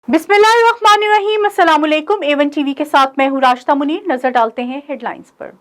बिस्मिल्लाहिर्रहमानिर्रहीम, अस्सलाम वालेकुम। A1 टीवी के साथ मैं हूँ राशिदा मुनीर। नजर डालते हैं हेडलाइंस पर।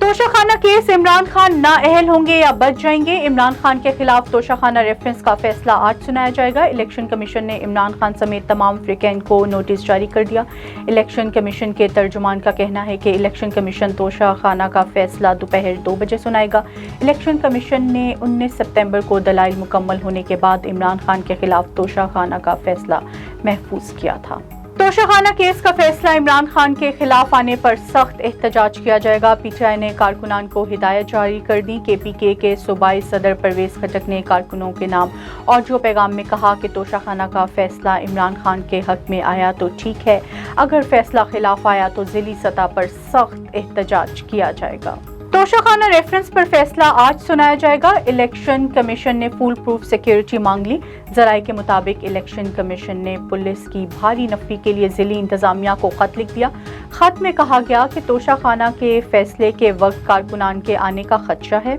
तोशाखाना केस, इमरान खान नाअहल होंगे या बच जाएंगे? इमरान खान के खिलाफ तोशाखाना रेफरेंस का फैसला आज सुनाया जाएगा। इलेक्शन कमीशन ने इमरान खान समेत तमाम फ्रीकैन को नोटिस जारी कर दिया। इलेक्शन कमीशन के तर्जुमान का कहना है कि इलेक्शन कमीशन तोशाखाना का फैसला दोपहर 2 बजे सुनाएगा। इलेक्शन कमीशन ने 19 सितंबर को दलाइल मुकम्मल होने के बाद इमरान खान के खिलाफ तोशाखाना का फैसला महफूज किया था। तोशाखाना केस का फैसला इमरान खान के खिलाफ आने पर सख्त एहतजाज किया जाएगा। पीटीआई ने कारकुनान को हिदायत जारी कर दी। केपीके के सूबाई सदर परवेज खटक ने कारकुनों के नाम ऑडियो पैगाम में कहा कि तोशाखाना का फैसला इमरान खान के हक में आया तो ठीक है, अगर फैसला खिलाफ आया तो जिली सतह पर सख्त एहतजाज किया जाएगा। तोशाखाना रेफरेंस पर फैसला आज सुनाया जाएगा। इलेक्शन कमीशन ने फुल प्रूफ सिक्योरिटी मांग ली। जराये के मुताबिक इलेक्शन कमीशन ने पुलिस की भारी नफरी के लिए जिली इंतजामिया को खत लिख दिया। खत में कहा गया कि तोशाखाना के फैसले के वक्त कारकुनान के आने का खदशा है,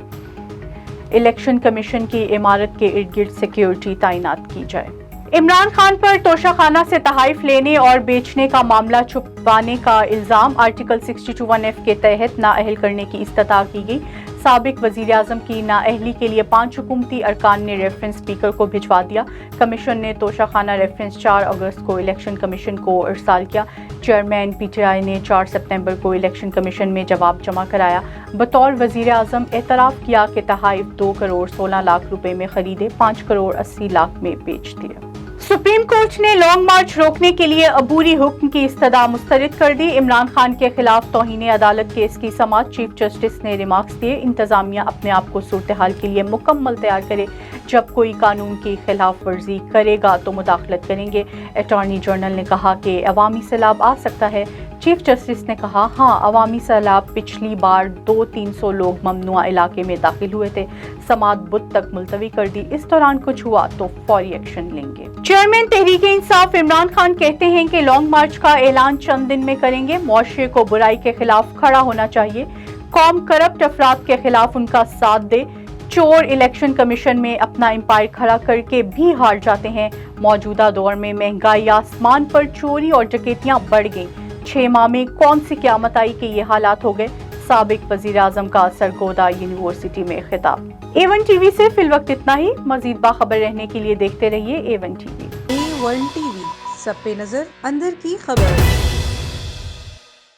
इलेक्शन कमीशन की इमारत के इर्द गिर्द सिक्योरिटी तैनात की जाए। इमरान खान पर तोशाखाना से तहाइफ लेने और बेचने का मामला छुपाने का इल्जाम, आर्टिकल 62(1)(f) के तहत नाअहल करने की इस्तता की गई। साबिक वजीर आजम की नाअहली के लिए 5 हुकूमती अरकान ने रेफरेंस स्पीकर को भिजवा दिया। कमीशन ने तोशाखाना रेफरेंस 4 अगस्त को इलेक्शन कमीशन को इरसाल किया। चेयरमैन पीटीआई ने 4 सितंबर को इलेक्शन कमीशन में जवाब जमा कराया। बतौर वजीर आजम एतराफ़ किया कि तहाइफ 2 करोड़ 16 लाख रुपए में खरीदे, 5 करोड़ 80 लाख में बेच दिए। सुप्रीम कोर्ट ने लॉन्ग मार्च रोकने के लिए अबूरी हुक्म की इस्तदा मुस्तरद कर दी। इमरान खान के खिलाफ तौहीन अदालत केस की समाअत चीफ जस्टिस ने रिमार्क्स दिए। इंतजामिया अपने आप को सूरत हाल के लिए मुकम्मल तैयार करे, जब कोई कानून की खिलाफ वर्जी करेगा तो मुदाखलत करेंगे। अटॉर्नी जनरल ने कहा कि अवामी सैलाब आ सकता है। चीफ जस्टिस ने कहा, हाँ, अवामी सैलाब पिछली बार 200-300 लोग ममनुआ इलाके में दाखिल हुए थे। समाअत बुध तक मुलतवी कर दी। इस दौरान कुछ हुआ तो फौरी एक्शन लेंगे। चेयरमैन तहरीक-ए इंसाफ इमरान खान कहते हैं कि लॉन्ग मार्च का ऐलान चंद दिन में करेंगे। मुआशरे को बुराई के खिलाफ खड़ा होना चाहिए। कौम करप्ट अफराद के खिलाफ उनका साथ दे। चोर इलेक्शन कमीशन में अपना एम्पायर खड़ा करके भी हार जाते हैं। मौजूदा दौर में महंगाई आसमान पर, चोरी और डकैतियां बढ़ गई। 6 माह में कौन सी क़यामत आई कि ये हालात हो गए। साबिक वजीर आजम का सरगोदा यूनिवर्सिटी में खिताब। A1 टीवी से फिल वक्त इतना ही। मजीद बाखबर रहने के लिए देखते रहिए A1 टीवी। A1 टीवी, सब पे नजर, अंदर की खबर।